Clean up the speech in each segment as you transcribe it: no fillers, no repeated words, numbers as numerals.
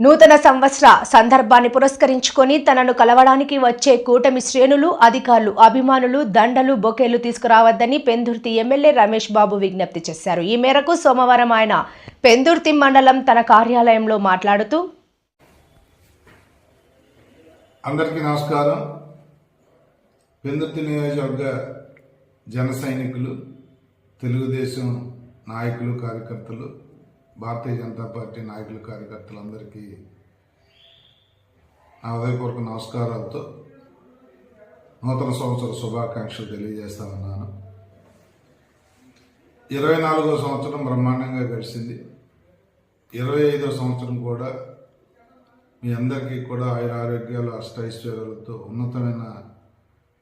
నూతన సంవత్సర సందర్భాన్ని పురస్కరించుకొని తనను కలవడానికి వచ్చే కూటమి శ్రేణులు, అధికారులు, అభిమానులు దండలు, బొకేలు తీసుకురావద్దని పెందుర్తి ఎమ్మెల్యే రమేష్ బాబు విజ్ఞప్తి చేశారు. ఈ మేరకు సోమవారం ఆయన పెందుర్తి మండలం తన కార్యాలయంలో మాట్లాడుతూ, అందరికీ నమస్కారం. పెందుర్తి నియోజకవర్గ జన సైనికులు, తెలుగుదేశం నాయకులు, కార్యకర్తలు, భారతీయ జనతా పార్టీ నాయకులు, కార్యకర్తలందరికీ నా హృదయపూర్వక నమస్కారాలతో నూతన సంవత్సర శుభాకాంక్షలు తెలియజేస్తా ఉన్నాను. 24వ సంవత్సరం బ్రహ్మాండంగా గడిచింది. 25వ సంవత్సరం కూడా మీ అందరికీ కూడా ఆయురారోగ్యాలు, అష్టైశ్వర్యాలతో ఉన్నతమైన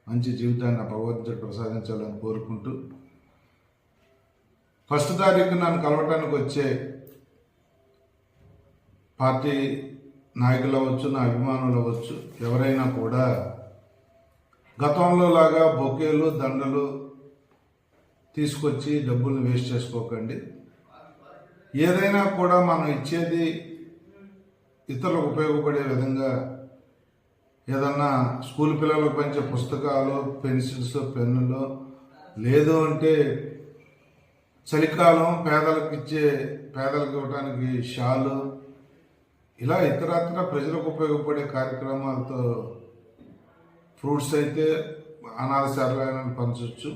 మంచి జీవితాన్ని భగవంతుడు ప్రసాదించాలని కోరుకుంటూ, 1వ తారీఖు నన్ను కలవటానికి వచ్చే పార్టీ నాయకులు అవ్వచ్చు, నా అభిమానులు అవ్వచ్చు, ఎవరైనా కూడా గతంలో లాగా బొకేలు, దండలు తీసుకొచ్చి డబ్బులు వేస్ట్ చేసుకోకండి. ఏదైనా కూడా మనం ఇచ్చేది ఇతరులకు ఉపయోగపడే విధంగా, ఏదన్నా స్కూల్ పిల్లలకు పంచే పుస్తకాలు, పెన్సిల్స్, పెన్నులు, లేదు అంటే చలికాలం పేదలకు ఇవ్వడానికి షాలు, ఇలా ఇతరత్ర ప్రజలకు ఉపయోగపడే కార్యక్రమాలతో ఫ్రూట్స్ అయితే అనాథ శరణాలయాలను పంచవచ్చు.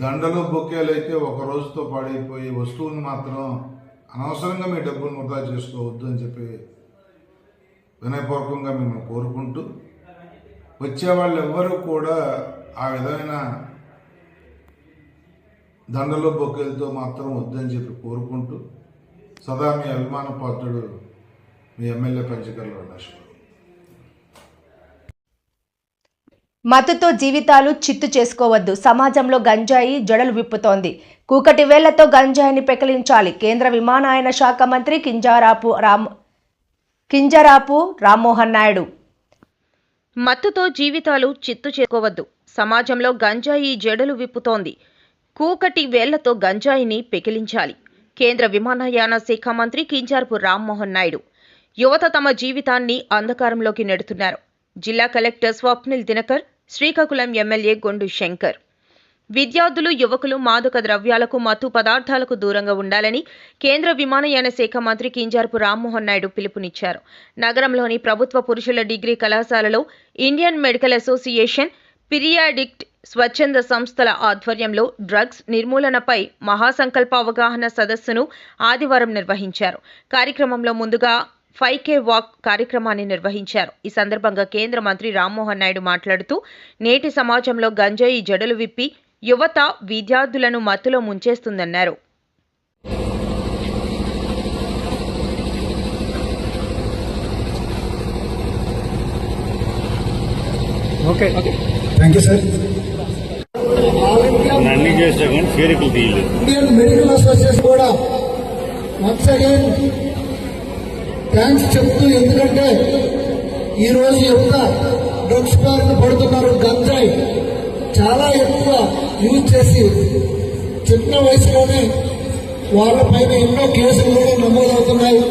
దండలు, బొకేలు అయితే ఒక రోజుతో పాడైపోయి వస్తువులను మాత్రం అనవసరంగా మీ డబ్బులు వృధా చేసుకోవద్దు అని చెప్పి వినయపూర్వకంగా మిమ్మల్ని కోరుకుంటూ, వచ్చేవాళ్ళు ఎవ్వరూ కూడా ఆ విధమైన దండలు, బొకేలతో మాత్రం వద్దని చెప్పి కోరుకుంటూ, సదా మీ అభిమాన పాత్రుడు మీ ఎమ్మెల్యే పంచకర్ల రమేష్. మత్తుతో జీవితాలు చిత్తు చేసుకోవద్దు. సమాజంలో గంజాయి జడలు విప్పుతోంది. కూకటి వేళ్లతో గంజాయిని పెకిలించాలి. కేంద్ర విమానయాన శాఖ మంత్రి కింజరాపు రామ్మోహన్ నాయుడు. మత్తుతో జీవితాలు చిత్తు చేసుకోవద్దు. సమాజంలో గంజాయి జడలు విప్పుతోంది. కూకటి వేళ్లతో గంజాయిని పెకిలించాలి. కేంద్ర విమానయాన శాఖ మంత్రి కింజరాపు రామ్మోహన్ నాయుడు. యువత తమ జీవితాన్ని అంధకారంలోకి నెడుతున్నారు. జిల్లా కలెక్టర్ స్వప్నిల్ దినకర్, శ్రీకాకుళం ఎమ్మెల్యే గొండు శంకర్. విద్యార్థులు, యువకులు మాదక ద్రవ్యాలకు, మత్తు పదార్థాలకు దూరంగా ఉండాలని కేంద్ర విమానయాన శాఖ మంత్రి కింజరాపు రామ్మోహన్ నాయుడు పిలుపునిచ్చారు. నగరంలోని ప్రభుత్వ పురుషుల డిగ్రీ కళాశాలలో ఇండియన్ మెడికల్ అసోసియేషన్, పిరియాడిక్ట్ స్వచ్ఛంద సంస్థల ఆధ్వర్యంలో డ్రగ్స్ నిర్మూలనపై మహాసంకల్ప అవగాహన సదస్సును ఆదివారం నిర్వహించారు. కార్యక్రమంలో ముందుగా 5K వాక్ కార్యక్రమాన్ని నిర్వహించారు. ఈ సందర్భంగా కేంద్ర మంత్రి రామ్మోహన్ నాయుడు మాట్లాడుతూ, నేటి సమాజంలో గంజాయి జడలు విప్పి యువత, విద్యార్థులను మత్తులో ముంచేస్తుందన్నారు. ఇండియన్ మెడికల్ అసోసియేషన్ కూడా వన్స్ అగైన్ థ్యాంక్స్ చెప్తూ, ఎందుకంటే ఈరోజు యువత డ్రగ్స్ బారిన పడుతున్నారు. గంజాయి చాలా ఎక్కువ యూజ్ చేసి చిన్న వయసులోనే వాళ్ళపైన ఎన్నో కేసులు కూడా నమోదవుతున్నాయి.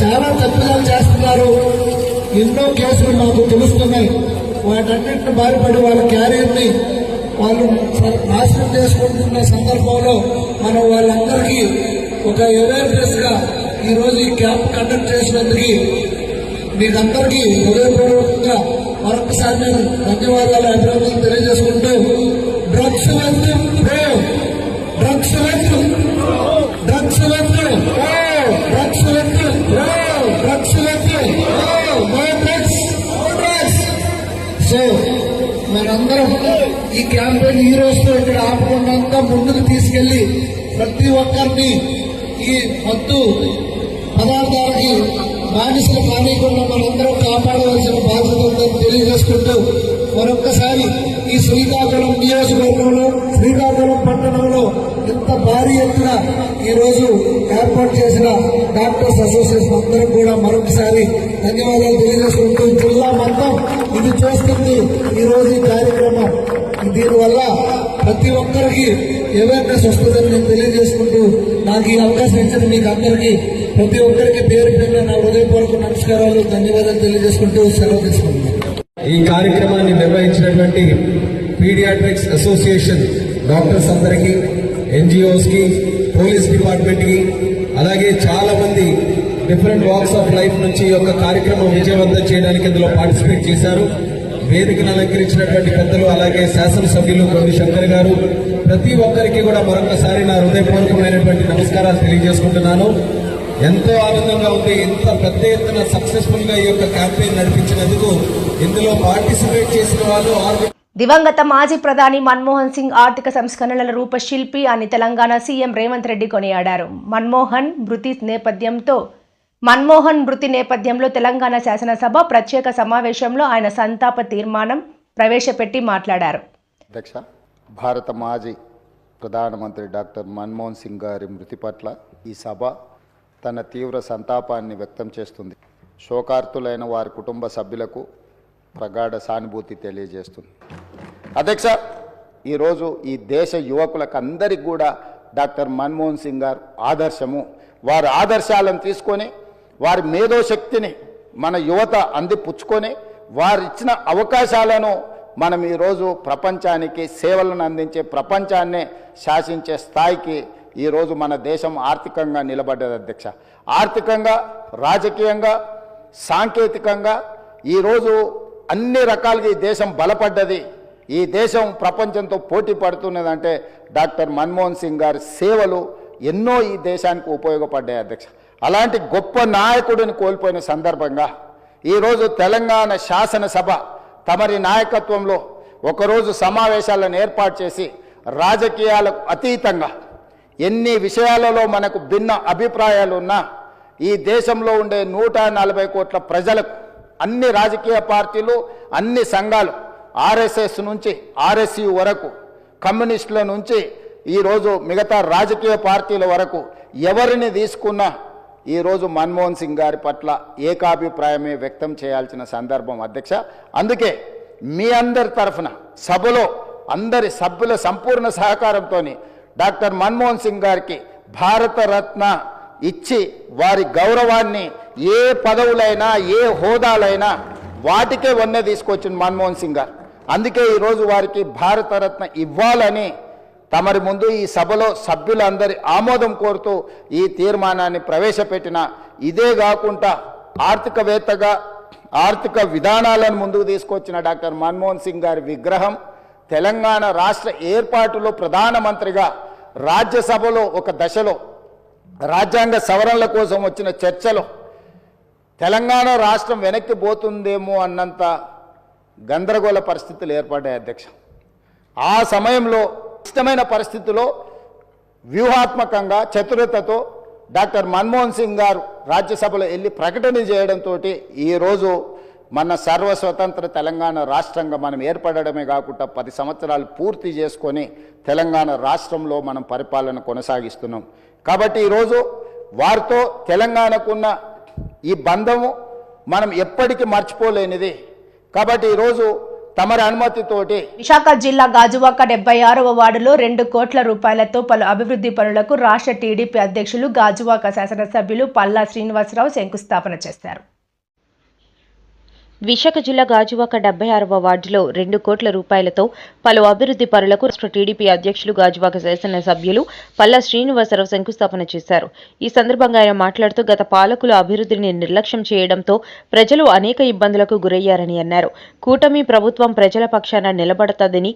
చాలా తప్పిదాలు చేస్తున్నారు. ఎన్నో కేసులు మాకు తెలుస్తున్నాయి. వాటన్నింటిని బారిపడి వాళ్ళ క్యారియర్ని వాళ్ళు నాశనం చేసుకుంటున్న సందర్భంలో మనం వాళ్ళందరికీ ఒక అవేర్నెస్ గా ఈరోజు ఈ క్యాంప్ కండక్ట్ చేసినందుకు మీకందరికీ హృదయపూర్వకంగా మరొకసారి నేను ధన్యవాదాలు, అభినందనలు తెలియజేసుకుంటూ, డ్రగ్స్ వద్దు, డ్రగ్స్ వద్దు, డ్రగ్స్ వద్దు, డ్రగ్స్ వద్దు, డ్రగ్స్ వద్దు, డ్రగ్స్. సో మనందరం ఈ క్యాంపెయిన్ ఈ రోజుతో ఇక్కడ ఆపకుండా ముందుకు తీసుకెళ్లి ప్రతి ఒక్కరిని ఈ మత్తు పదార్థాలకి బానిసలు కానికుండా మనందరం కాపాడవలసిన బాధ్యత ఉందని తెలియజేసుకుంటూ, మరొక్కసారి ఈ ఈ శ్రీకాకుళం నియోజకవర్గంలో శ్రీకాకుళం పట్టణంలో ఇంత భారీ ఎత్తున ఈరోజు ఏర్పాటు చేసిన డాక్టర్స్ అసోసియేషన్ అందరం కూడా మరొకసారి ధన్యవాదాలు తెలియజేసుకుంటూ జిల్లా మొత్తం ఇది చూస్తుంది ఈరోజు ఈ కార్యక్రమం. దీనివల్ల ప్రతి ఒక్కరికి అవేర్నెస్ వస్తుందని నేను తెలియజేసుకుంటూ నాకు ఈ అవకాశం ఇచ్చిన మీకు అందరికీ ప్రతి ఒక్కరికి పేరు పేరున నా హృదయపూర్వక నమస్కారాలు ధన్యవాదాలు తెలియజేసుకుంటూ సెలవు తీసుకుంటున్నాను. ఈ కార్యక్రమాన్ని నిర్వహించినటువంటి పీడియాట్రిక్స్ అసోసియేషన్ డాక్టర్స్ అందరికీ, ఎన్జిఓస్ కి, పోలీస్ డిపార్ట్మెంట్ కి, అలాగే చాలా మంది డిఫరెంట్ వాక్స్ ఆఫ్ లైఫ్ నుంచి ఈ యొక్క కార్యక్రమం విజయవంతం చేయడానికి ఇందులో పార్టిసిపేట్ చేశారు. వేదికను అలంకరించినటువంటి పెద్దలు, అలాగే శాసనసభ్యులు గౌరీ శంకర్ గారు, ప్రతి ఒక్కరికి కూడా మరొకసారి నా హృదయపూర్వకమైనటువంటి నమస్కారాలు తెలియజేసుకుంటున్నాను. ఎంతో ఆనందంగా ఉంది. ఇంత పెద్ద ఎత్తున సక్సెస్ఫుల్ గా ఈ యొక్క క్యాంపెయిన్ నడిపించినందుకు ఇందులో పార్టిసిపేట్ చేసిన వాళ్ళు దివంగత మాజీ ప్రధాని మన్మోహన్ సింగ్ ఆర్థిక సంస్కరణల రూపశిల్పి అని తెలంగాణ సీఎం రేవంత్ రెడ్డి కొనియాడారు. మన్మోహన్ మృతి నేపథ్యంలో తెలంగాణ శాసనసభ ప్రత్యేక సమావేశంలో ఆయన సంతాప తీర్మానం ప్రవేశపెట్టి మాట్లాడారు. అధ్యక్ష, భారత మాజీ ప్రధానమంత్రి డాక్టర్ మన్మోహన్ సింగ్ గారి మృతి పట్ల ఈ సభ తన తీవ్ర సంతాపాన్ని వ్యక్తం చేస్తుంది. శోకార్తులైన వారి కుటుంబ సభ్యులకు ప్రగాఢ సానుభూతి తెలియజేస్తుంది. అధ్యక్ష, ఈరోజు ఈ దేశ యువకులకు అందరికీ కూడా డాక్టర్ మన్మోహన్ సింగ్ గారు ఆదర్శము. వారి ఆదర్శాలను తీసుకొని వారి మేధోశక్తిని మన యువత అందిపుచ్చుకొని వారు ఇచ్చిన అవకాశాలను మనం ఈరోజు ప్రపంచానికి సేవలను అందించే, ప్రపంచాన్నే శాసించే స్థాయికి ఈరోజు మన దేశం ఆర్థికంగా నిలబడ్డది. అధ్యక్ష, ఆర్థికంగా, రాజకీయంగా, సాంకేతికంగా ఈరోజు అన్ని రకాలుగా ఈ దేశం బలపడ్డది. ఈ దేశం ప్రపంచంతో పోటీ పడుతున్నదంటే డాక్టర్ మన్మోహన్ సింగ్ గారి సేవలు ఎన్నో ఈ దేశానికి ఉపయోగపడ్డాయి. అధ్యక్ష, అలాంటి గొప్ప నాయకుడిని కోల్పోయిన సందర్భంగా ఈరోజు తెలంగాణ శాసనసభ తమరి నాయకత్వంలో ఒకరోజు సమావేశాలను ఏర్పాటు చేసి రాజకీయాలకు అతీతంగా ఎన్ని విషయాలలో మనకు భిన్న అభిప్రాయాలు ఉన్నా ఈ దేశంలో ఉండే 140 కోట్ల ప్రజలకు అన్ని రాజకీయ పార్టీలు, అన్ని సంఘాలు, ఆర్ఎస్ఎస్ నుంచి ఆర్ఎస్యు వరకు, కమ్యూనిస్టుల నుంచి ఈరోజు మిగతా రాజకీయ పార్టీల వరకు ఎవరిని తీసుకున్నా ఈరోజు మన్మోహన్ సింగ్ గారి పట్ల ఏకాభిప్రాయమే వ్యక్తం చేయాల్సిన సందర్భం. అధ్యక్ష, అందుకే మీ అందరి తరఫున సభలో అందరి సభ్యుల సంపూర్ణ సహకారంతో డాక్టర్ మన్మోహన్ సింగ్ గారికి భారతరత్న ఇచ్చి వారి గౌరవాన్ని ఏ పదవులైనా, ఏ హోదాలైనా వాటికే వన్నె తీసుకొచ్చిన మన్మోహన్ సింగ్ గారు. అందుకే ఈరోజు వారికి భారతరత్న ఇవ్వాలని తమరి ముందు ఈ సభలో సభ్యులందరి ఆమోదం కోరుతూ ఈ తీర్మానాన్ని ప్రవేశపెట్టిన. ఇదే కాకుండా ఆర్థికవేత్తగా ఆర్థిక విధానాలను ముందుకు తీసుకొచ్చిన డాక్టర్ మన్మోహన్ సింగ్ గారి విగ్రహం తెలంగాణ రాష్ట్ర ఏర్పాటులో ప్రధానమంత్రిగా రాజ్యసభలో ఒక దశలో రాజ్యాంగ సవరణల కోసం వచ్చిన చర్చలో తెలంగాణ రాష్ట్రం వెనక్కి పోతుందేమో అన్నంత గందరగోళ పరిస్థితులు ఏర్పడ్డాయి. అధ్యక్ష, ఆ సమయంలో ఇష్టమైన పరిస్థితుల్లో వ్యూహాత్మకంగా చతురతతో డాక్టర్ మన్మోహన్ సింగ్ గారు రాజ్యసభలో వెళ్ళి ప్రకటన చేయడంతో ఈరోజు మన సర్వస్వతంత్ర తెలంగాణ రాష్ట్రంగా మనం ఏర్పడడమే కాకుండా 10 సంవత్సరాలు పూర్తి చేసుకొని తెలంగాణ రాష్ట్రంలో మనం పరిపాలన కొనసాగిస్తున్నాం. కాబట్టి ఈరోజు వారితో తెలంగాణకున్న ఈ బంధము మనం ఎప్పటికీ మర్చిపోలేనిది. కాబట్టి ఈరోజు తమరి అనుమతితోటి విశాఖ జిల్లా గాజువాక 76వ వార్డులో 2 కోట్ల రూపాయలతో పలు అభివృద్ధి పనులకు రాష్ట్ర టీడీపీ అధ్యక్షులు గాజువాక శాసనసభ్యులు పల్లా శ్రీనివాసరావు శంకుస్థాపన చేశారు. విశాఖ జిల్లా గాజువాక 76వ వార్డులో 2 కోట్ల రూపాయలతో పలు అభివృద్ధి పనులకు రాష్ట్ర టీడీపీ అధ్యక్షులు గాజువాక శాసనసభ్యులు పల్లా శ్రీనివాసరావు శంకుస్థాపన చేశారు. ఈ సందర్భంగా ఆయన మాట్లాడుతూ గత పాలకులు అభివృద్ధిని నిర్లక్ష్యం చేయడంతో ప్రజలు అనేక ఇబ్బందులకు గురయ్యారని అన్నారు. కూటమి ప్రభుత్వం ప్రజల పక్షాన నిలబడతాదని,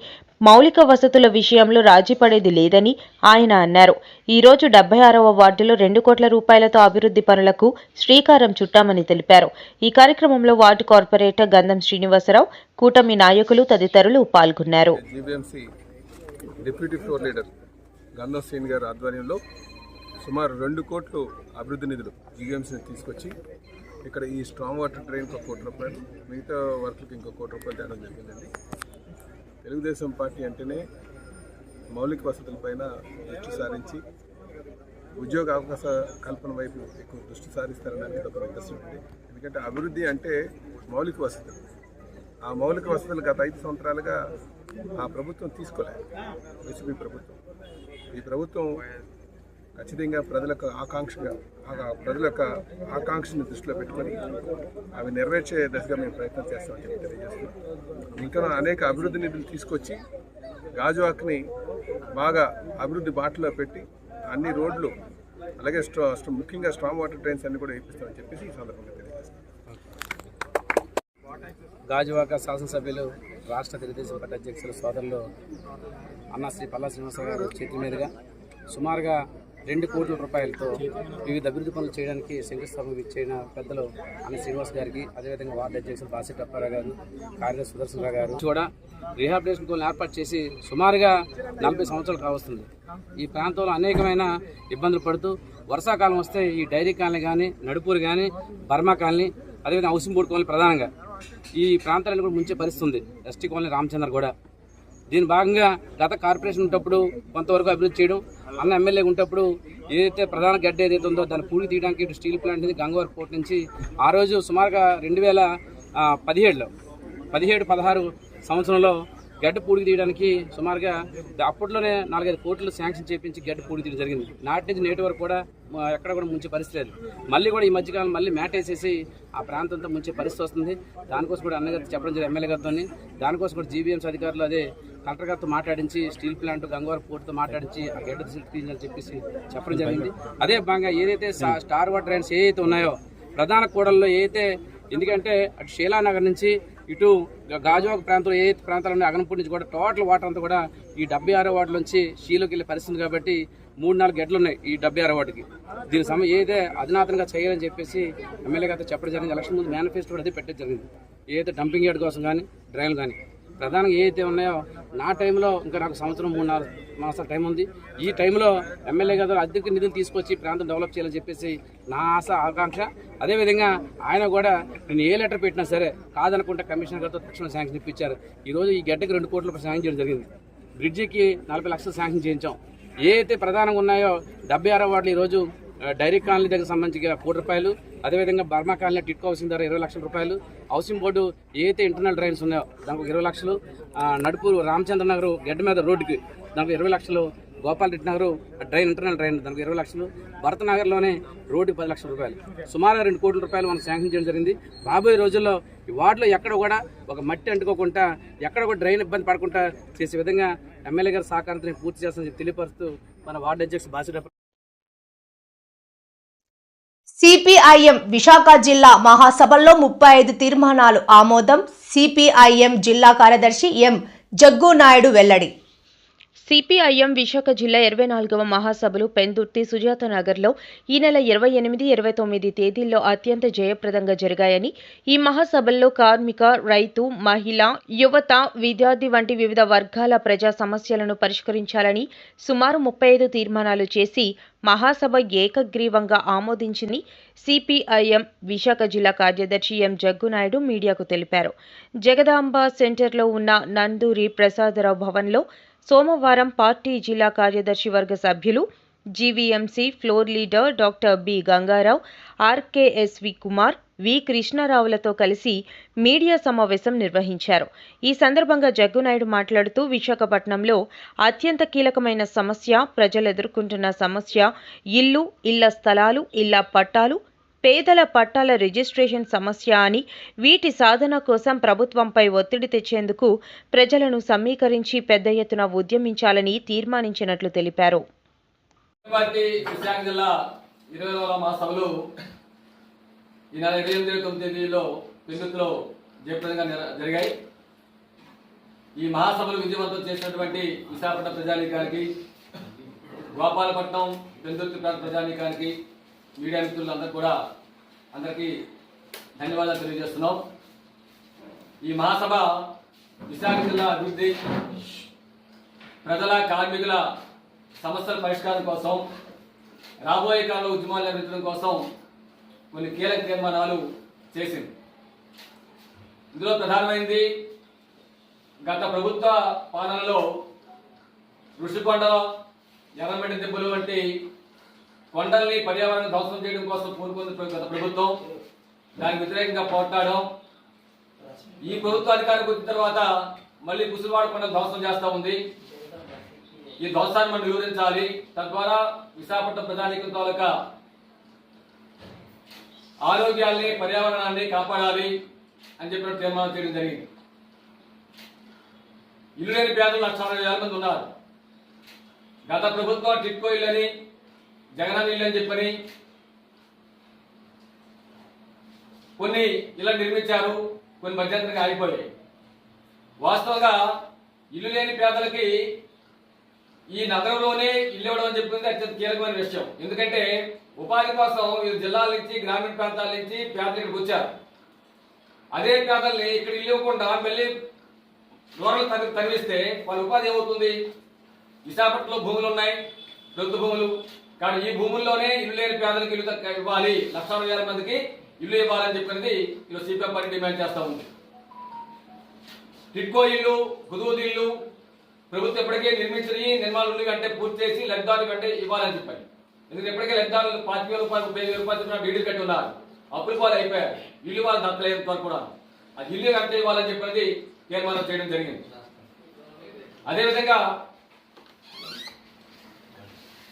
మౌలిక వసతుల విషయంలో రాజీ పడేది లేదని ఆయన అన్నారు. ఈ రోజు 76వ వార్డులో 2 కోట్ల రూపాయలతో అభివృద్ధి పనులకు శ్రీకారం చుట్టామని తెలిపారు. ఈ కార్యక్రమంలో వార్డు కార్పొరేటర్ గంధం శ్రీనివాసరావు, కూటమి నాయకులు తదితరులు పాల్గొన్నారు. జీబీఎంసీ డిప్యూటీ ఫ్లోర్ లీడర్ గంధం శ్రీని గారి ఆధ్వర్యంలో సుమారు 2 కోట్లు అభివృద్ధి నిధులు జీబీఎంసీని తీసుకొచ్చి ఇక్కడ ఈ స్ట్రాంగ్ వాటర్ డ్రైన్కి 1 కోటి రూపాయలు, మిగతా వర్క్లకి ఇంకో 1 కోటి రూపాయలు తేడం జరిగిందండి. తెలుగుదేశం పార్టీ అంటేనే మౌలిక వసతులపైన దృష్టి సారించి ఉద్యోగ అవకాశ కల్పన వైపు ఎక్కువ దృష్టి సారిస్తారని ఒక నిదర్శనం అండి. ఎందుకంటే అభివృద్ధి అంటే మౌలిక వసతులు. ఆ మౌలిక వసతులు గత 5 సంవత్సరాలుగా ఆ ప్రభుత్వం తీసుకోలేదు, వైసీపీ ప్రభుత్వం. ఈ ప్రభుత్వం ఖచ్చితంగా ప్రజల యొక్క ఆకాంక్షని దృష్టిలో పెట్టుకొని అవి నెరవేర్చే దశగా మేము ప్రయత్నం చేస్తామని చెప్పి తెలియజేస్తున్నాం. ఇంకా అనేక అభివృద్ధి నిధులు తీసుకొచ్చి గాజువాక్ని బాగా అభివృద్ధి బాటలో పెట్టి అన్ని రోడ్లు అలాగే ముఖ్యంగా స్ట్రాంగ్ వాటర్ డ్రైన్స్ అన్ని కూడా వేయిస్తామని చెప్పేసి ఈ సందర్భంగా తెలియజేస్తాం. గాజువాక శాసనసభ్యులు రాష్ట్ర తెలుగుదేశం పార్టీ అధ్యక్షులు సోదరులు అన్న శ్రీ పల్లా శ్రీనివాసరావు గారు చేతుల మీదుగా సుమారుగా 2 కోట్ల రూపాయలతో వివిధ అభివృద్ధి పనులు చేయడానికి శంకుస్థాపన ఇచ్చిన పెద్దలు అన్న శ్రీనివాస్ గారికి, అదేవిధంగా వార్డు అధ్యక్షులు బాసిట్ అప్పారావు గారు, కార్యదర్శి సుదర్శనరావు గారు కూడా రీహాబిలిటేషన్ కోల్ని ఏర్పాటు చేసి సుమారుగా 40 సంవత్సరాలు కావస్తుంది. ఈ ప్రాంతంలో అనేకమైన ఇబ్బందులు పడుతూ వర్షాకాలం వస్తే ఈ డైరీ కాలనీ కానీ, నడుపూరు కానీ, బర్మా కాలనీ, అదేవిధంగా హౌసింగ్ బోర్డు కాలనీ ప్రధానంగా ఈ ప్రాంతాలను కూడా ముంచే పరిస్థితుంది. ఎస్టీ కాలనీ రామచంద్ర కూడా దీని భాగంగా గత కార్పొరేషన్ ఉన్నప్పుడు కొంతవరకు అభివృద్ధి చేయడం, అన్న ఎమ్మెల్యే ఉన్నప్పుడు ఏదైతే ప్రధాన గడ్డ ఏదైతే ఉందో దాన్ని పూర్తి తీయడానికి ఇటు స్టీల్ ప్లాంట్ అనేది గంగవరం పోర్ట్ నుంచి ఆ రోజు సుమారుగా 2017-16 సంవత్సరంలో గడ్డ పూడికి తీయడానికి సుమారుగా అప్పట్లోనే 4-5 కోట్లు శాంక్షన్ చేయించి గడ్డ పూడికి తీయడం జరిగింది. నాటి నుంచి నేటి వరకు కూడా ఎక్కడ కూడా ముంచే పరిస్థితి లేదు. మళ్ళీ కూడా ఈ మధ్యకాలం మళ్ళీ మ్యాట్ వేసేసి ఆ ప్రాంతంతో ముంచే పరిస్థితి వస్తుంది. దానికోసం కూడా అన్నగారు చెప్పడం జరిగింది, ఎమ్మెల్యే గారితో. దానికోసం కూడా జీబీఎంసీ అధికారులు అదే కలెక్టర్ గారితో మాట్లాడించి స్టీల్ ప్లాంట్ గంగవరం పోర్టుతో మాట్లాడించి ఆ గడ్డ తీయాలని చెప్పేసి చెప్పడం జరిగింది. అదే భాగంగా ఏదైతే స్టార్ వాటర్ డ్రైన్స్ ఏదైతే ఉన్నాయో ప్రధాన కూడల్లో ఏదైతే, ఎందుకంటే అటు షీలానగర్ నుంచి ఇటు గాజువాక ప్రాంతంలో ఏ ప్రాంతాలు ఉన్నాయి అగనపూడి నుంచి కూడా టోటల్ వాటర్ అంతా కూడా ఈ 76వ వార్డు నుంచి షీలోకి వెళ్ళే పరిస్థితి. కాబట్టి 3-4 గడ్డలు ఉన్నాయి ఈ 76వ వార్డుకి. దీని ఏదైతే అధునాతనంగా చేయాలని చెప్పేసి ఎమ్మెల్యే గారితో చెప్పడం జరిగింది. ఎలక్షన్ ముందు మేనిఫెస్టో కూడా అదే పెట్టడం జరిగింది. ఏదైతే డంపింగ్ యార్డ్ కోసం కానీ, డ్రైన్లు కానీ ప్రధానంగా ఏదైతే ఉన్నాయో నా టైంలో ఇంకా నాకు 3-4 మాసాల టైం ఉంది. ఈ టైంలో ఎమ్మెల్యే గారు అధిక నిధులు తీసుకొచ్చి ప్రాంతం డెవలప్ చేయాలని చెప్పేసి నా ఆకాంక్ష. అదేవిధంగా ఆయన కూడా నేను ఏ లెటర్ పెట్టినా సరే కాదనుకుంటే కమిషనర్ గారితో తక్షణ శాంక్షన్ ఇప్పించారు. ఈరోజు ఈ గడ్డకి 2 కోట్ల రూపాయలు శాంక్షన్ చేయడం జరిగింది. బ్రిడ్జికి 40 లక్షలు శాంక్షన్ చేయించాం. ఏదైతే ప్రధానంగా ఉన్నాయో 76వ వార్డులు ఈరోజు డైరీ కాలనీ దగ్గర సంబంధించి 1 కోటి రూపాయలు, అదేవిధంగా బర్మా కాలనీ టిట్కో హౌసింగ్ ద్వారా 20 లక్షల రూపాయలు, హౌసింగ్ బోర్డు ఏదైతే ఇంటర్నల్ డ్రైన్స్ ఉన్నాయో దానికి 20 లక్షలు, నడుపూరు రామచంద్ర నగర్ గడ్డ మీద రోడ్డుకి దానికి 20 లక్షలు, Gopal Reddy Nagar drain internal drain దానికి 20 లక్షలు, భరత్ నగర్లోనే రోడ్డుకి 10 లక్షల రూపాయలు, సుమారుగా 2 కోట్ల రూపాయలు మనం శాంక్షన్ చేయడం జరిగింది. రాబోయే రోజుల్లో ఈ వార్డులో ఎక్కడ కూడా ఒక మట్టి అంటుకోకుండా, ఎక్కడ కూడా డ్రైన్ ఇబ్బంది పడకుండా చేసే విధంగా ఎమ్మెల్యే గారి సహకారంతో పూర్తి చేస్తామని తెలియపరుస్తూ మన వార్డు అధ్యక్షుడు బాసిట్ సిపిఐఎం విశాఖ జిల్లా మహాసభల్లో 35 తీర్మానాలు ఆమోదం. సిపిఐఎం జిల్లా కార్యదర్శి ఎం జగ్గునాయుడు వెల్లడి. సిపిఐఎం విశాఖ జిల్లా 24వ మహాసభలు పెందుర్తి సుజాత నగర్లో ఈ నెల 28, 29 తేదీల్లో అత్యంత జయప్రదంగా జరిగాయని, ఈ మహాసభల్లో కార్మిక, రైతు, మహిళ, యువత, విద్యార్థి వంటి వివిధ వర్గాల ప్రజా సమస్యలను పరిష్కరించాలని సుమారు 35 తీర్మానాలు చేసి మహాసభ ఏకగ్రీవంగా ఆమోదించింది. సిపిఐఎం విశాఖ జిల్లా కార్యదర్శి ఎం జగ్గునాయుడు మీడియాకు తెలిపారు. జగదాంబ సెంటర్లో ఉన్న నందూరి ప్రసాదరావు భవన్లో సోమవారం పార్టీ జిల్లా కార్యదర్శి వర్గ సభ్యులు, GVMC floor leader doctor B Gangarao, RKSV Kumar, V కృష్ణారావులతో కలిసి మీడియా సమావేశం నిర్వహించారు. ఈ సందర్భంగా జగ్గునాయుడు మాట్లాడుతూ విశాఖపట్నంలో అత్యంత కీలకమైన సమస్య, ప్రజలు ఎదుర్కొంటున్న సమస్య ఇల్లు, ఇళ్ల స్థలాలు, ఇళ్ల పట్టాలు, పేదల పట్టాల రిజిస్ట్రేషన్ సమస్య అని, వీటి సాధన కోసం ప్రభుత్వంపై ఒత్తిడి తెచ్చేందుకు ప్రజలను సమీకరించి పెద్ద ఎత్తున ఉద్యమించాలని తీర్మానించినట్లు తెలిపారు. విశాఖ జిల్లా 20వ మహాసభలు ఈ నెల 28-29 తేదీలో పెందుర్తిలో జయప్రదంగా జరిగాయి. ఈ మహాసభలు విజయవంతం చేసినటువంటి విశాఖపట్నం ప్రజానీకానికి, గోపాలపట్నం, పెందుర్తి ప్రాంత ప్రజానీకానికి, మీడియా మిత్రులందరూ కూడా అందరికీ ధన్యవాదాలు తెలియజేస్తున్నాం. ఈ మహాసభ విశాఖ జిల్లా అభివృద్ధి, ప్రజల, కార్మికుల సమస్యల పరిష్కారం కోసం, రాబోయే కాలంలో ఉద్యమాలు నిర్వహించడం కోసం కొన్ని కీలక తీర్మానాలు చేసింది. ఇందులో ప్రధానమైనది గత ప్రభుత్వ పాలనలో ఋషికొండ, ఎర్రమట్టి దెబ్బలు వంటి కొండల్ని పర్యావరణ ధ్వంసం చేయడం కోసం పూనుకుంది గత ప్రభుత్వం. దానికి వ్యతిరేకంగా పోరాడడం. ఈ ప్రభుత్వ అధికారికి వచ్చిన తర్వాత మళ్ళీ కుసులవాడ కొండ ధ్వంసం చేస్తూ ఉంది. ఈ ధ్వంసాన్ని మనం నిరోధించాలి. తద్వారా విశాఖపట్నం ప్రజానీకం తాలూకా ఆరోగ్యాల్ని, పర్యావరణాన్ని కాపాడాలి అని చెప్పిన తీర్మానం చేయడం జరిగింది. ఇల్లు లేని పేదలు 1,60,000 మంది ఉన్నారు. గత ప్రభుత్వం టిట్కో ఇల్లని, జగనన్న ఇల్లు అని చెప్పని కొన్ని ఇళ్లు నిర్మించారు, కొన్ని మధ్యంతరంగా ఆగిపోయాయి. వాస్తవంగా ఇల్లు లేని పేదలకి ఈ నగరంలోనే ఇల్లు ఇవ్వడం అని చెప్పింది అత్యంత కీలకమైన విషయం. ఎందుకంటే ఉపాధి కోసం వీరు జిల్లాల నుంచి, గ్రామీణ ప్రాంతాల నుంచి పేదలు ఇక్కడికి వచ్చారు. అదే పేదల్ని ఇక్కడ ఇల్లు ఇవ్వకుండా మళ్ళీ రూరల్ తరలిస్తే వాళ్ళ ఉపాధి ఏమవుతుంది? విశాఖపట్నంలో భూములు ఉన్నాయి, ప్రభుత్వ భూములు. కానీ ఈ భూముల్లోనే ఇల్లు లేని పేదలకు ఇల్లు ఇవ్వాలి, 1,60,000 మందికి ఇల్లు ఇవ్వాలని చెప్పినది ఇలా సిపిఎం పార్టీ డిమాండ్ చేస్తూ ఉంది. టిట్కో ఇల్లు, హుదూద్ ఇల్లు ప్రభుత్వం ఇప్పటికే నిర్మించి నిర్మాణాలు వెంటనే పూర్తి చేసి లబ్ధిదారులు వెంటనే ఇవ్వాలని చెప్పారు. ఎందుకంటే ఇప్పటికే లబ్ధిదారులు 25,000 రూపాయలు, 30,000 రూపాయలు డీడీలు కట్టి ఉన్నారు, అప్పులు పాలు అయిపోయారు. ఇల్లు వాళ్ళు దక్కలేదు వరకు కూడా. అది ఇల్లు వెంటనే ఇవ్వాలని చెప్పినది తీర్మానం చేయడం జరిగింది. అదేవిధంగా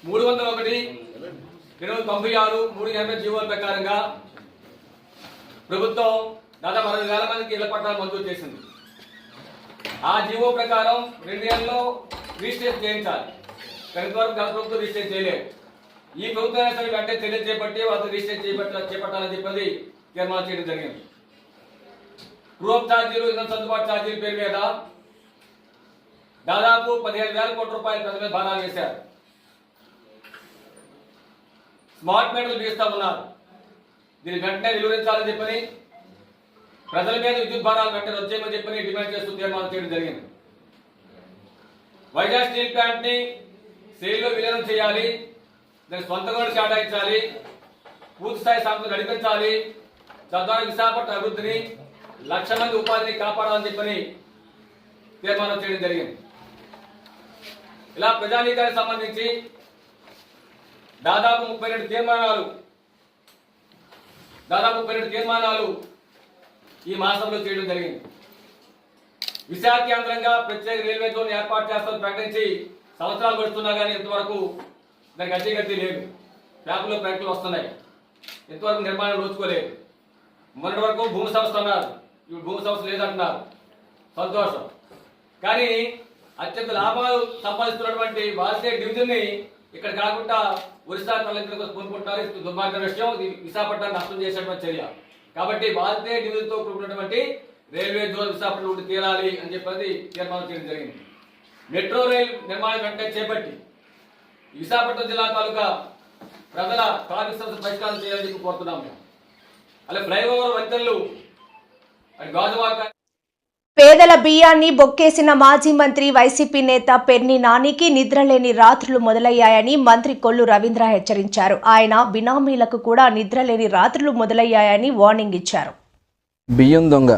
301, 296, 380 జీవోల ప్రకారంగా ప్రభుత్వం దాదాపు 60,000 మందికి ఇళ్ల పట్టాలు మంజూరు చేసింది. ఆ జీవో ప్రకారం 2 ఏళ్లలో రిజిస్ట్రేషన్ చేయించాలి. ఇంతవరకు గత ప్రభుత్వం రిజిస్ట్రేషన్ చేయలేదు. ఈ ప్రభుత్వం సరే వెంటనే చర్యలు చేపట్టి వాళ్ళతో రిజిస్ట్రేషన్ చేపట్టాలని చెప్పి తీర్మానం చేయడం జరిగింది. ట్రూఅప్ ఛార్జీలు, ఇంధన సర్దుబాటు ఛార్జీల పేరు మీద దాదాపు 15,000 కోట్ల రూపాయల ప్రజల మీద భారాలు వేశారు. స్మార్ట్ మీటర్లు బిగిస్తా ఉన్నారు. దీన్ని వెంటనే నిలువరించాలని చెప్పని, ప్రజల మీద విద్యుత్ భారాలు వెంటనే వచ్చేయమని చెప్పని డిమాండ్ చేస్తూ తీర్మానం చేయడం జరిగింది. వైజాగ్ స్టీల్ ప్లాంట్ ని సేల్లో విలీనం చేయాలి, దానికి సొంత గనులు కేటాయించాలి, పూర్తి స్థాయి సంస్థలు నడిపించాలి. తద్వారా విశాఖపట్నం అభివృద్ధిని, 1,00,000 మంది ఉపాధిని కాపాడాలని చెప్పని తీర్మానం చేయడం జరిగింది. ఇలా ప్రజానీకానికి సంబంధించి దాదాపు 32 తీర్మానాలు ఈ మాసంలో చేయడం జరిగింది. విశాఖ కేంద్రంగా ప్రత్యేక రైల్వే జోన్ ఏర్పాటు చేస్తామని ప్రకటించి సంవత్సరాలు గడుస్తున్నా కానీ ఇంతవరకు దానికి అతిగతి లేదు. పేపర్లో ప్రకటనలు వస్తున్నాయి, ఇంతవరకు నిర్మాణం నోచుకోలేదు. మొన్నటి వరకు భూమి సంస్థ అన్నారు, ఇప్పుడు భూమి సంస్థ లేదంటున్నారు. సంతోషం. కానీ అత్యంత లాభాలు సంపాదిస్తున్నటువంటి వాల్తేరు డివిజన్ ని ఇక్కడ కాకుండా ఒరిస్సా తరలించడానికి పూనుకుంటున్నారు. ఇది దుర్మార్గ విషయం. ఇది విశాఖపట్నాన్ని నష్టం చేసేటువంటి చర్య. కాబట్టి వాల్తేరు డివిజన్ తో కూడుకున్నటువంటి రైల్వే జోన్ విశాఖపట్నం ఉండి తీరాలి అని చెప్పి తీర్మానం చేయడం జరిగింది. మెట్రో రైలు నిర్మాణం వెంటనే చేపట్టి విశాఖపట్నం జిల్లా తాలూకా ప్రజల కార్మిక సమస్యలు పరిష్కారం చేయాలని చెప్పి కోరుతున్నాం. అలా ఫ్లైఓవర్ వంతెనలు, గాజువాక పేదల బియ్యాన్ని బొక్కేసిన మాజీ మంత్రి వైసీపీ నేత పెర్ని నానికి నిద్రలేని రాత్రులు మొదలయ్యాయని మంత్రి కొల్లు రవీంద్ర హెచ్చరించారు. ఆయన బినామీలకు కూడా నిద్రలేని రాత్రులు మొదలయ్యాయని వార్నింగ్ ఇచ్చారు. బియ్యం దొంగ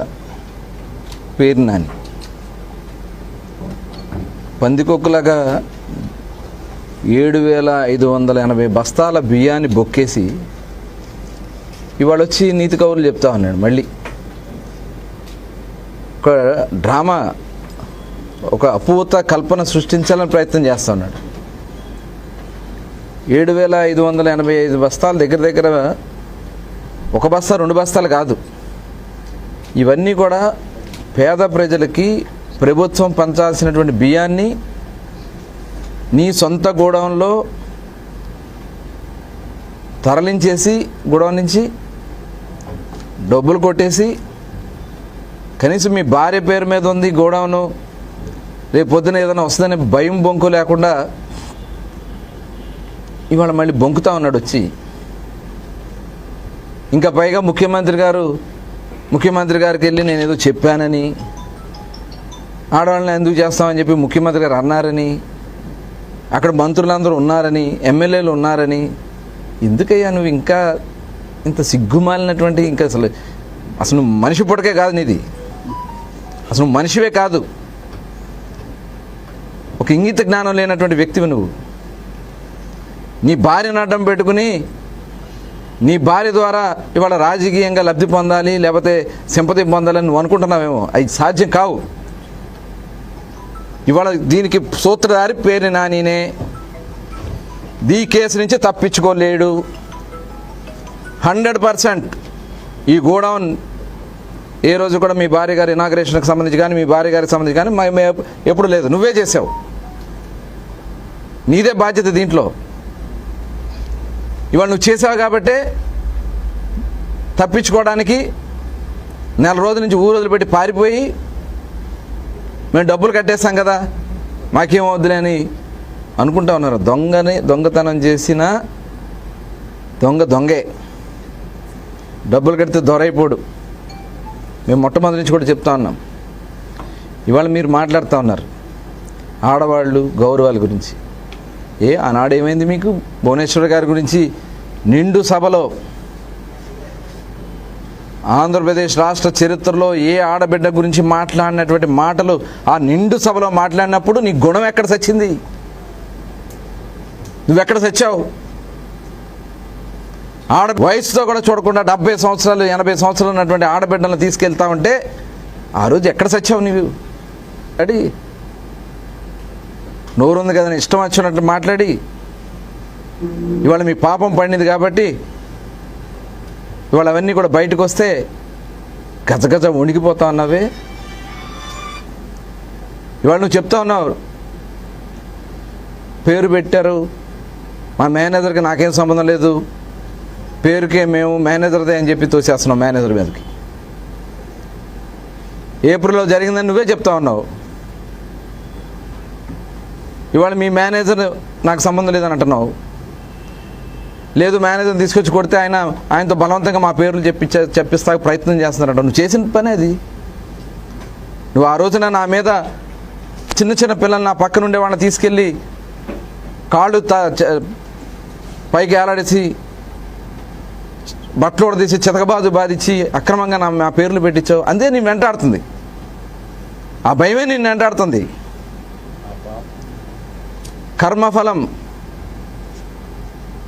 పేర్ని నాని పందికొక్కులాగా 7,580 బస్తాల బియ్యాన్ని బొక్కేసి ఇవాళ వచ్చి నీతి కబుర్లు చెప్తా ఉన్నాడు. మళ్ళీ ఒక డ్రామా, ఒక అపూర్త కల్పన సృష్టించాలని ప్రయత్నం చేస్తూ ఉన్నాడు. 7,585 బస్తాలు దగ్గర ఒక బస్తా 2 బస్తాలు కాదు. ఇవన్నీ కూడా పేద ప్రజలకి ప్రభుత్వం పంచాల్సినటువంటి బియ్యాన్ని నీ సొంత గోడౌన్లో తరలించేసి, గోడౌన్ నుంచి డబ్బులు కొట్టేసి, కనీసం మీ భార్య పేరు మీద ఉంది గోడౌను, రేపు పొద్దున ఏదైనా వస్తుందని భయం బొంకు లేకుండా ఇవాళ మళ్ళీ బొంకుతా ఉన్నాడు వచ్చి. ఇంకా పైగా ముఖ్యమంత్రి గారికి వెళ్ళి నేను ఏదో చెప్పానని, ఆడవాళ్ళని ఎందుకు చేస్తామని చెప్పి ముఖ్యమంత్రి గారు అన్నారని, అక్కడ మంత్రులందరూ ఉన్నారని, ఎమ్మెల్యేలు ఉన్నారని. ఎందుకయ్యా నువ్వు ఇంకా ఇంత సిగ్గుమాలినటువంటి, ఇంకా అసలు మనిషి పుట్టకే కాదు నీది, అసలు మనిషివే కాదు. ఒక ఇంగిత జ్ఞానం లేనటువంటి వ్యక్తివి నువ్వు. నీ భార్యను అడ్డం పెట్టుకుని నీ భార్య ద్వారా ఇవాళ రాజకీయంగా లబ్ధి పొందాలి, లేకపోతే సింపతి పొందాలని నువ్వు అనుకుంటున్నావేమో. అది సాధ్యం కావు. ఇవాళ దీనికి సూత్రధారి పేరు నానినే. ఈ కేసు నుంచి తప్పించుకోలేడు. 100% ఈ గోడౌన్ ఏ రోజు కూడా మీ భార్య గారి ఇనాగ్రేషన్కి సంబంధించి కానీ, మీ భార్య గారికి సంబంధించి కానీ ఎప్పుడు లేదు. నువ్వే చేసావు. నీదే బాధ్యత దీంట్లో. ఇవాళ నువ్వు చేసావు కాబట్టే తప్పించుకోవడానికి నెల రోజుల నుంచి ఊరు వదిలిపెట్టి పారిపోయి మేము డబ్బులు కట్టేస్తాం కదా మాకేం వద్దులే అని అనుకుంటా ఉన్నారు. దొంగతనం చేసిన దొంగే. డబ్బులు కడితే దొరైపోడు. మేము మొట్టమొదటి నుంచి కూడా చెప్తా ఉన్నాం. ఇవాళ మీరు మాట్లాడుతూ ఉన్నారు ఆడవాళ్ళు గౌరవాల గురించి. ఆనాడు ఏమైంది మీకు? భువనేశ్వర్ గారి గురించి నిండు సభలో, ఆంధ్రప్రదేశ్ రాష్ట్ర చరిత్రలో ఏ ఆడబిడ్డ గురించి మాట్లాడినటువంటి మాటలు ఆ నిండు సభలో మాట్లాడినప్పుడు నీ గుణం ఎక్కడ సచ్చింది? నువ్వెక్కడ సచ్చావు? వయసుతో కూడా చూడకుండా 70 సంవత్సరాలు 80 సంవత్సరాలు ఉన్నటువంటి ఆడబిడ్డలను తీసుకెళ్తా ఉంటే ఆ రోజు ఎక్కడ సచ్చావు నువ్వు? అడి నోరుంది కదా ఇష్టం వచ్చినట్టు మాట్లాడి ఇవాళ మీ పాపం పండింది కాబట్టి ఇవాళ అవన్నీ కూడా బయటకు వస్తే గజగజ వణికిపోతా ఉన్నావే. ఇవాళ నువ్వు చెప్తా ఉన్నావు పేరు పెట్టారు, మా మేనేజర్కి నాకేం సంబంధం లేదు, పేరుకే మేము మేనేజర్దే అని చెప్పి తోసేస్తున్నావు మేనేజర్ మీదకి. ఏప్రిల్లో జరిగిందని నువ్వే చెప్తా ఉన్నావు. ఇవాళ మీ మేనేజర్ నాకు సంబంధం లేదని అంటున్నావు. లేదు మేనేజర్ని తీసుకొచ్చి కొడితే ఆయనతో బలవంతంగా మా పేర్లు చెప్పిస్తా ప్రయత్నం చేస్తున్నారంట. నువ్వు చేసిన పని అది. నువ్వు ఆ రోజున నా మీద చిన్న చిన్న పిల్లలు నా పక్కన ఉండే వాళ్ళని తీసుకెళ్ళి కాళ్ళు పైకి ఏలాడేసి బట్టలు ఉడదీసి చితకబాజు బాధించి అక్రమంగా నా పేర్లు పెట్టించావు. అంతే నేను వెంటాడుతుంది. ఆ భయమే నేను వెంటాడుతుంది. కర్మఫలం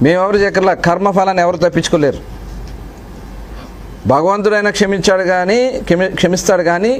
మేమెవరు చెప్పలా. కర్మఫలాన్ని ఎవరు తప్పించుకోలేరు. భగవంతుడైనా క్షమిస్తాడు కానీ